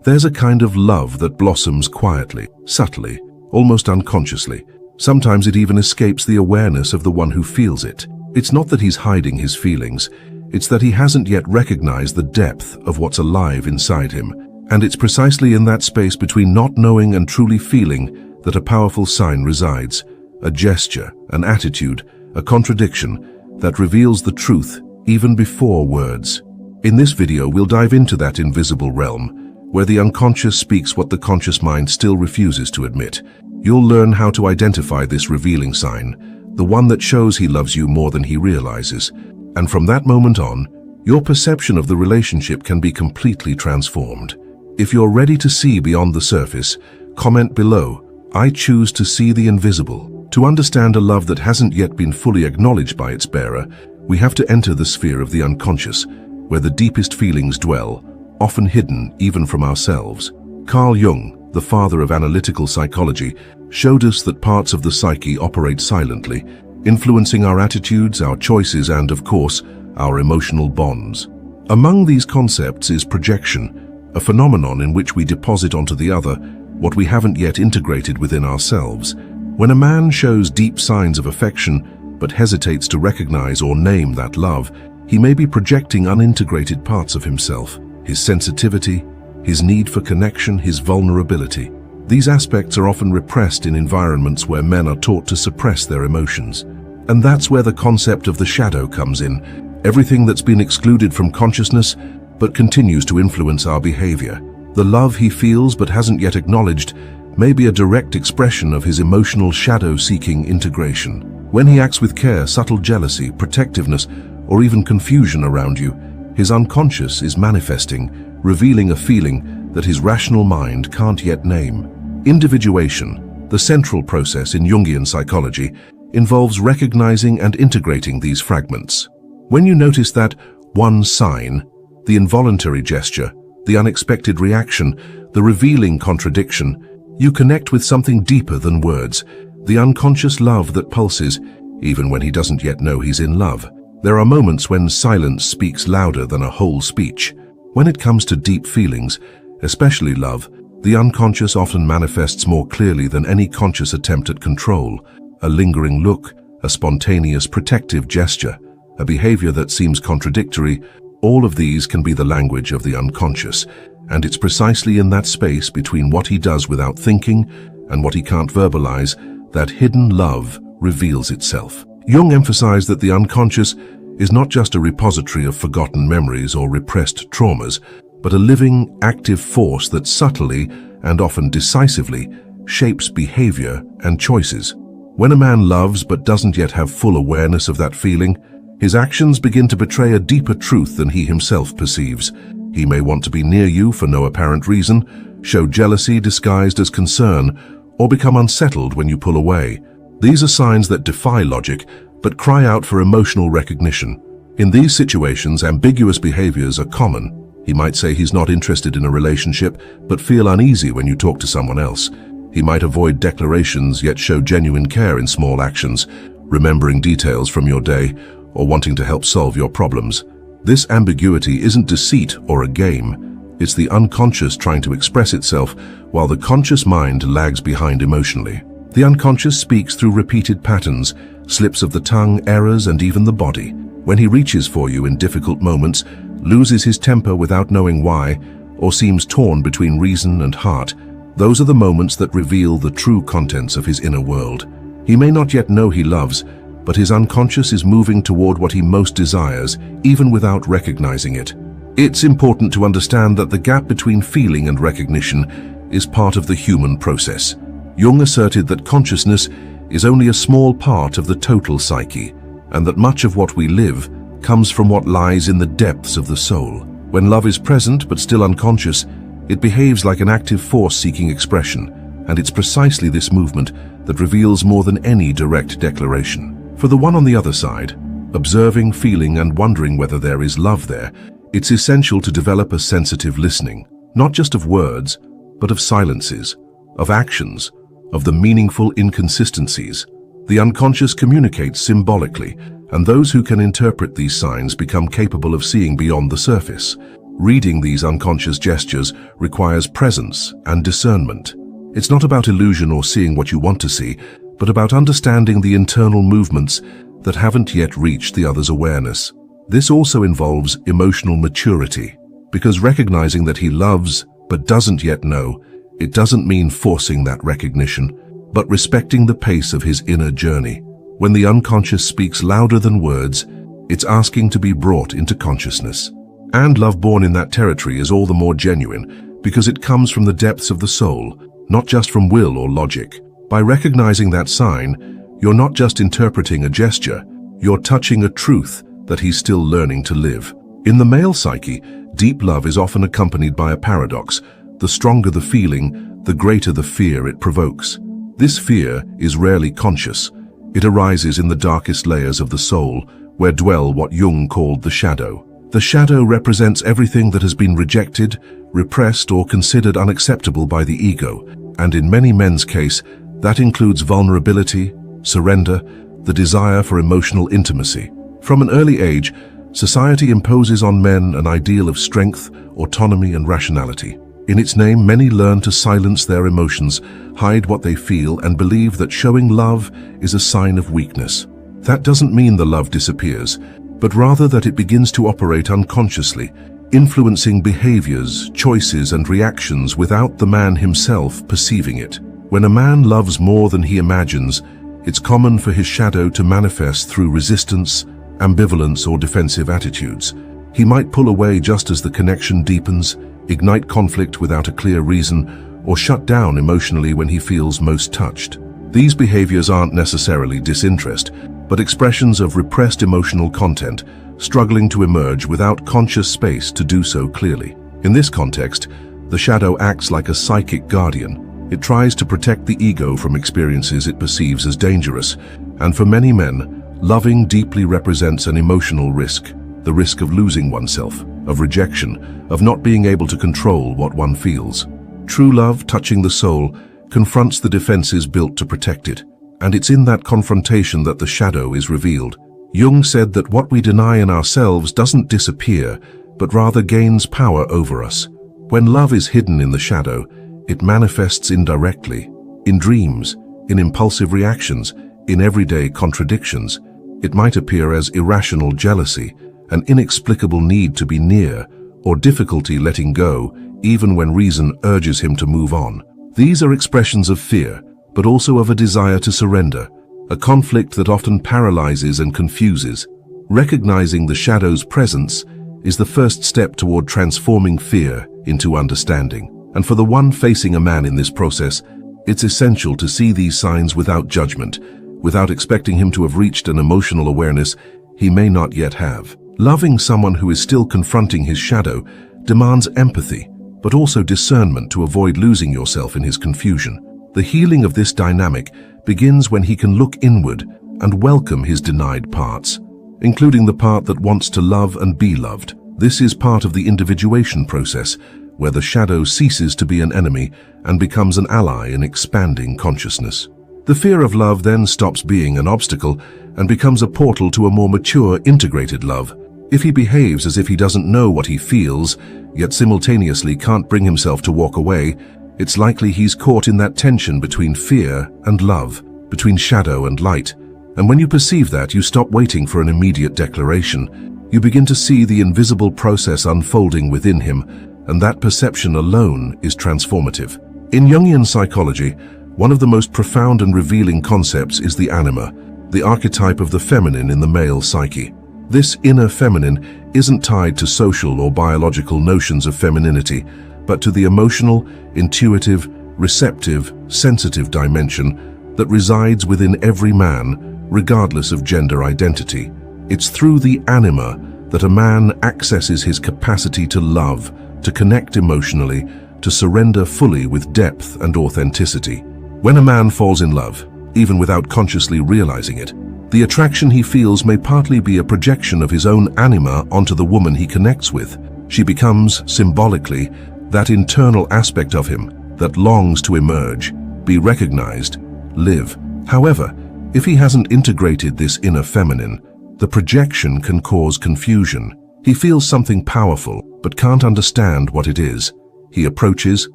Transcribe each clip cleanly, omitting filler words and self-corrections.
There's a kind of love that blossoms quietly, subtly, almost unconsciously. Sometimes it even escapes the awareness of the one who feels it. It's not that he's hiding his feelings, it's that he hasn't yet recognized the depth of what's alive inside him. And it's precisely in that space between not knowing and truly feeling that a powerful sign resides. A gesture, an attitude, a contradiction that reveals the truth even before words. In this video, we'll dive into that invisible realm, where the unconscious speaks what the conscious mind still refuses to admit. You'll learn how to identify this revealing sign, the one that shows he loves you more than he realizes. And from that moment on, your perception of the relationship can be completely transformed. If you're ready to see beyond the surface, comment below. I choose to see the invisible. To understand a love that hasn't yet been fully acknowledged by its bearer, we have to enter the sphere of the unconscious, where the deepest feelings dwell, often hidden even from ourselves. Carl Jung, the father of analytical psychology, showed us that parts of the psyche operate silently, influencing our attitudes, our choices, and, of course, our emotional bonds. Among these concepts is projection, a phenomenon in which we deposit onto the other what we haven't yet integrated within ourselves. When a man shows deep signs of affection but hesitates to recognize or name that love, he may be projecting unintegrated parts of himself, his sensitivity, his need for connection, his vulnerability. These aspects are often repressed in environments where men are taught to suppress their emotions. And that's where the concept of the shadow comes in, everything that's been excluded from consciousness but continues to influence our behavior. The love he feels but hasn't yet acknowledged may be a direct expression of his emotional shadow-seeking integration. When he acts with care, subtle jealousy, protectiveness, or even confusion around you, his unconscious is manifesting, revealing a feeling that his rational mind can't yet name. Individuation, the central process in Jungian psychology, involves recognizing and integrating these fragments. When you notice that one sign, the involuntary gesture, the unexpected reaction, the revealing contradiction, you connect with something deeper than words, the unconscious love that pulses, even when he doesn't yet know he's in love. There are moments when silence speaks louder than a whole speech. When it comes to deep feelings, especially love, the unconscious often manifests more clearly than any conscious attempt at control. A lingering look, a spontaneous protective gesture, a behavior that seems contradictory, all of these can be the language of the unconscious, and it's precisely in that space between what he does without thinking and what he can't verbalize that hidden love reveals itself. Jung emphasized that the unconscious is not just a repository of forgotten memories or repressed traumas, but a living, active force that subtly and often decisively shapes behavior and choices. When a man loves but doesn't yet have full awareness of that feeling, his actions begin to betray a deeper truth than he himself perceives. He may want to be near you for no apparent reason, show jealousy disguised as concern, or become unsettled when you pull away. These are signs that defy logic, but cry out for emotional recognition. In these situations, ambiguous behaviors are common. He might say he's not interested in a relationship, but feel uneasy when you talk to someone else. He might avoid declarations, yet show genuine care in small actions, remembering details from your day, or wanting to help solve your problems. This ambiguity isn't deceit or a game. It's the unconscious trying to express itself, while the conscious mind lags behind emotionally. The unconscious speaks through repeated patterns, slips of the tongue, errors, and even the body. When he reaches for you in difficult moments, loses his temper without knowing why, or seems torn between reason and heart, those are the moments that reveal the true contents of his inner world. He may not yet know he loves, but his unconscious is moving toward what he most desires, even without recognizing it. It's important to understand that the gap between feeling and recognition is part of the human process. Jung asserted that consciousness is only a small part of the total psyche, and that much of what we live comes from what lies in the depths of the soul. When love is present but still unconscious, it behaves like an active force seeking expression, and it's precisely this movement that reveals more than any direct declaration. For the one on the other side, observing, feeling, and wondering whether there is love there, it's essential to develop a sensitive listening, not just of words, but of silences, of actions, of the meaningful inconsistencies. The unconscious communicates symbolically, and those who can interpret these signs become capable of seeing beyond the surface. Reading these unconscious gestures requires presence and discernment. It's not about illusion or seeing what you want to see, but about understanding the internal movements that haven't yet reached the other's awareness. This also involves emotional maturity, because recognizing that he loves but doesn't yet know, it doesn't mean forcing that recognition, but respecting the pace of his inner journey. When the unconscious speaks louder than words, it's asking to be brought into consciousness. And love born in that territory is all the more genuine because it comes from the depths of the soul, not just from will or logic. By recognizing that sign, you're not just interpreting a gesture, you're touching a truth that he's still learning to live. In the male psyche, deep love is often accompanied by a paradox. The stronger the feeling, the greater the fear it provokes. This fear is rarely conscious. It arises in the darkest layers of the soul, where dwell what Jung called the shadow. The shadow represents everything that has been rejected, repressed, or considered unacceptable by the ego, and in many men's case, that includes vulnerability, surrender, the desire for emotional intimacy. From an early age, society imposes on men an ideal of strength, autonomy, and rationality. In its name, many learn to silence their emotions, hide what they feel, and believe that showing love is a sign of weakness. That doesn't mean the love disappears, but rather that it begins to operate unconsciously, influencing behaviors, choices, and reactions without the man himself perceiving it. When a man loves more than he imagines, it's common for his shadow to manifest through resistance, ambivalence, or defensive attitudes. He might pull away just as the connection deepens, ignite conflict without a clear reason, or shut down emotionally when he feels most touched. These behaviors aren't necessarily disinterest, but expressions of repressed emotional content, struggling to emerge without conscious space to do so clearly. In this context, the shadow acts like a psychic guardian. It tries to protect the ego from experiences it perceives as dangerous, and for many men, loving deeply represents an emotional risk, the risk of losing oneself, of rejection, of not being able to control what one feels. True love, touching the soul, confronts the defenses built to protect it, and it's in that confrontation that the shadow is revealed. Jung said that what we deny in ourselves doesn't disappear, but rather gains power over us. When love is hidden in the shadow, it manifests indirectly, in dreams, in impulsive reactions, in everyday contradictions. It might appear as irrational jealousy, an inexplicable need to be near, or difficulty letting go, even when reason urges him to move on. These are expressions of fear, but also of a desire to surrender, a conflict that often paralyzes and confuses. Recognizing the shadow's presence is the first step toward transforming fear into understanding. And for the one facing a man in this process, it's essential to see these signs without judgment, without expecting him to have reached an emotional awareness he may not yet have. Loving someone who is still confronting his shadow demands empathy, but also discernment to avoid losing yourself in his confusion. The healing of this dynamic begins when he can look inward and welcome his denied parts, including the part that wants to love and be loved. This is part of the individuation process, where the shadow ceases to be an enemy and becomes an ally in expanding consciousness. The fear of love then stops being an obstacle and becomes a portal to a more mature, integrated love. If he behaves as if he doesn't know what he feels, yet simultaneously can't bring himself to walk away, it's likely he's caught in that tension between fear and love, between shadow and light. And when you perceive that, you stop waiting for an immediate declaration. You begin to see the invisible process unfolding within him, and that perception alone is transformative. In Jungian psychology, one of the most profound and revealing concepts is the anima, the archetype of the feminine in the male psyche. This inner feminine isn't tied to social or biological notions of femininity, but to the emotional, intuitive, receptive, sensitive dimension that resides within every man, regardless of gender identity. It's through the anima that a man accesses his capacity to love, to connect emotionally, to surrender fully with depth and authenticity. When a man falls in love, even without consciously realizing it, the attraction he feels may partly be a projection of his own anima onto the woman he connects with. She becomes, symbolically, that internal aspect of him that longs to emerge, be recognized, live. However, if he hasn't integrated this inner feminine, the projection can cause confusion. He feels something powerful, but can't understand what it is. He approaches,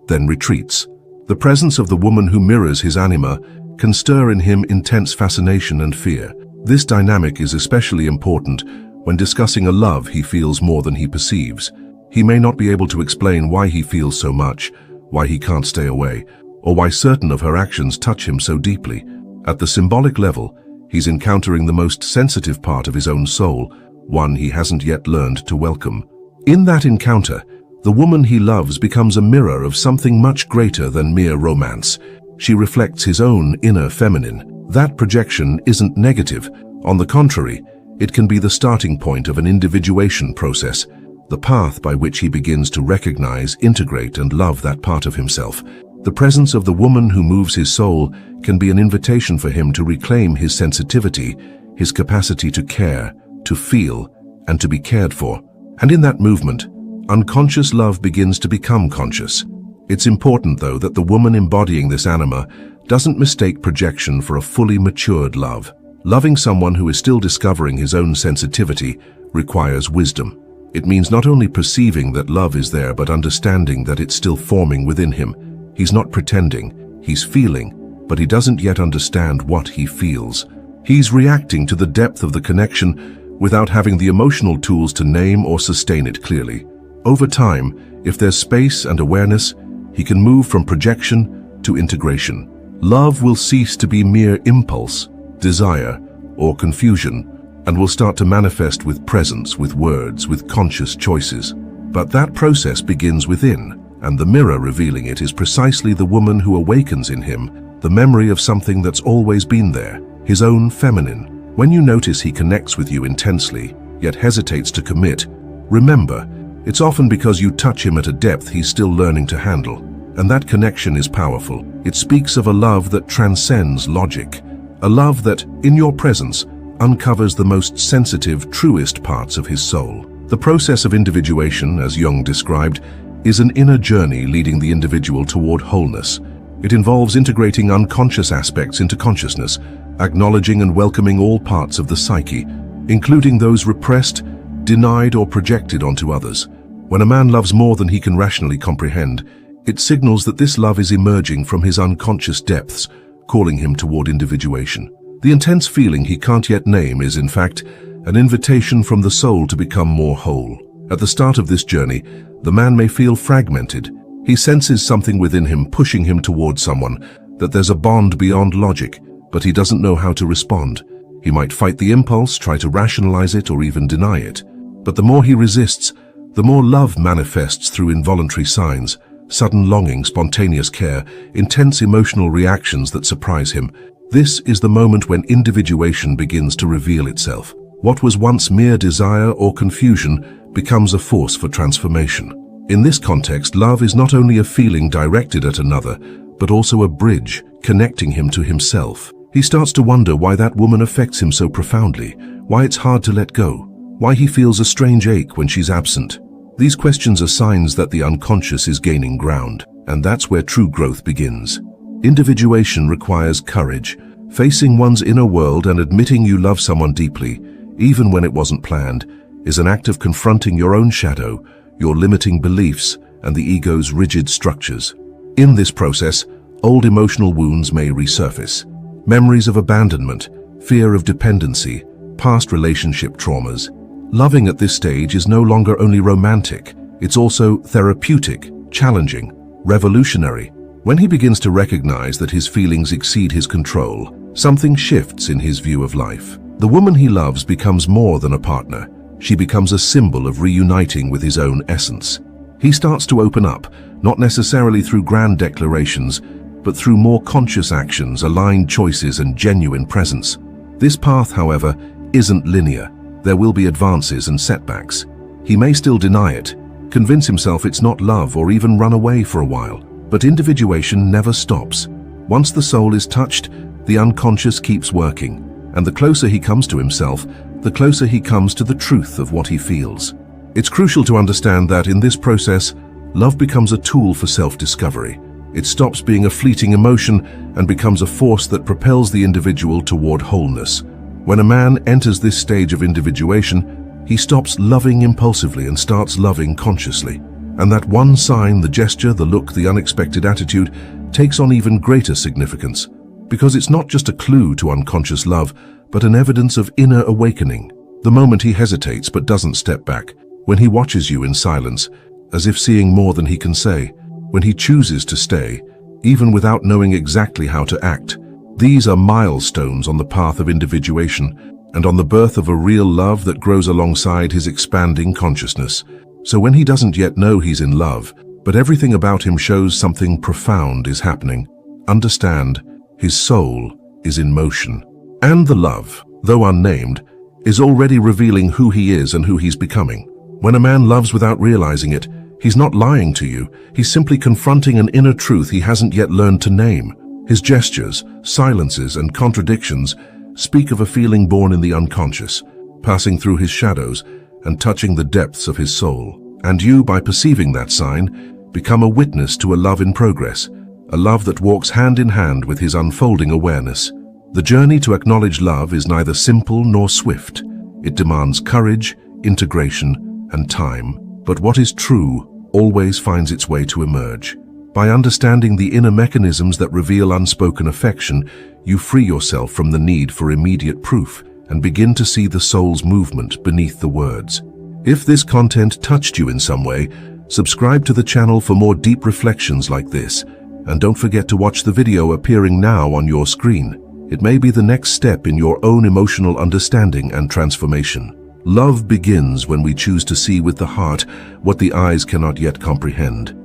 then retreats. The presence of the woman who mirrors his anima can stir in him intense fascination and fear. This dynamic is especially important when discussing a love he feels more than he perceives. He may not be able to explain why he feels so much, why he can't stay away, or why certain of her actions touch him so deeply. At the symbolic level, he's encountering the most sensitive part of his own soul, one he hasn't yet learned to welcome. In that encounter, the woman he loves becomes a mirror of something much greater than mere romance. She reflects his own inner feminine. That projection isn't negative. On the contrary, it can be the starting point of an individuation process, the path by which he begins to recognize, integrate, and love that part of himself. The presence of the woman who moves his soul can be an invitation for him to reclaim his sensitivity, his capacity to care, to feel, and to be cared for. And in that movement, unconscious love begins to become conscious. It's important, though, that the woman embodying this anima doesn't mistake projection for a fully matured love. Loving someone who is still discovering his own sensitivity requires wisdom. It means not only perceiving that love is there, but understanding that it's still forming within him. He's not pretending, he's feeling, but he doesn't yet understand what he feels. He's reacting to the depth of the connection without having the emotional tools to name or sustain it clearly. Over time, if there's space and awareness, he can move from projection to integration. Love will cease to be mere impulse, desire, or confusion, and will start to manifest with presence, with words, with conscious choices. But that process begins within, and the mirror revealing it is precisely the woman who awakens in him the memory of something that's always been there, his own feminine. When you notice he connects with you intensely, yet hesitates to commit, remember, it's often because you touch him at a depth he's still learning to handle. And that connection is powerful. It speaks of a love that transcends logic, a love that, in your presence, uncovers the most sensitive, truest parts of his soul. The process of individuation, as Jung described, is an inner journey leading the individual toward wholeness. It involves integrating unconscious aspects into consciousness, acknowledging and welcoming all parts of the psyche, including those repressed, denied, or projected onto others. When a man loves more than he can rationally comprehend, it signals that this love is emerging from his unconscious depths, calling him toward individuation. The intense feeling he can't yet name is, in fact, an invitation from the soul to become more whole. At the start of this journey, the man may feel fragmented. He senses something within him pushing him towards someone, that there's a bond beyond logic, but he doesn't know how to respond. He might fight the impulse, try to rationalize it, or even deny it. But the more he resists, the more love manifests through involuntary signs, sudden longing, spontaneous care, intense emotional reactions that surprise him. This is the moment when individuation begins to reveal itself. What was once mere desire or confusion becomes a force for transformation. In this context, love is not only a feeling directed at another, but also a bridge connecting him to himself. He starts to wonder why that woman affects him so profoundly, why it's hard to let go, why he feels a strange ache when she's absent. These questions are signs that the unconscious is gaining ground, and that's where true growth begins. Individuation requires courage. Facing one's inner world and admitting you love someone deeply, even when it wasn't planned, is an act of confronting your own shadow, your limiting beliefs, and the ego's rigid structures. In this process, old emotional wounds may resurface. Memories of abandonment, fear of dependency, past relationship traumas. Loving at this stage is no longer only romantic, it's also therapeutic, challenging, revolutionary. When he begins to recognize that his feelings exceed his control, something shifts in his view of life. The woman he loves becomes more than a partner. She becomes a symbol of reuniting with his own essence. He starts to open up, not necessarily through grand declarations, but through more conscious actions, aligned choices, and genuine presence. This path, however, isn't linear. There will be advances and setbacks. He may still deny it, convince himself it's not love, or even run away for a while. But individuation never stops. Once the soul is touched, the unconscious keeps working, and the closer he comes to himself, the closer he comes to the truth of what he feels. It's crucial to understand that in this process, love becomes a tool for self-discovery. It stops being a fleeting emotion and becomes a force that propels the individual toward wholeness. When a man enters this stage of individuation, He stops loving impulsively and starts loving consciously. And that one sign, the gesture, the look, the unexpected attitude, takes on even greater significance, because it's not just a clue to unconscious love, but an evidence of inner awakening. The moment he hesitates but doesn't step back, when he watches you in silence, as if seeing more than he can say, when he chooses to stay, even without knowing exactly how to act. These are milestones on the path of individuation and on the birth of a real love that grows alongside his expanding consciousness. So when he doesn't yet know he's in love, but everything about him shows something profound is happening, understand, his soul is in motion. And the love, though unnamed, is already revealing who he is and who he's becoming. When a man loves without realizing it, he's not lying to you, he's simply confronting an inner truth he hasn't yet learned to name. His gestures, silences, and contradictions speak of a feeling born in the unconscious, passing through his shadows and touching the depths of his soul. And you, by perceiving that sign, become a witness to a love in progress, a love that walks hand in hand with his unfolding awareness. The journey to acknowledge love is neither simple nor swift. It demands courage, integration, and time. But what is true always finds its way to emerge. By understanding the inner mechanisms that reveal unspoken affection, you free yourself from the need for immediate proof and begin to see the soul's movement beneath the words. If this content touched you in some way, subscribe to the channel for more deep reflections like this, and don't forget to watch the video appearing now on your screen. It may be the next step in your own emotional understanding and transformation. Love begins when we choose to see with the heart what the eyes cannot yet comprehend.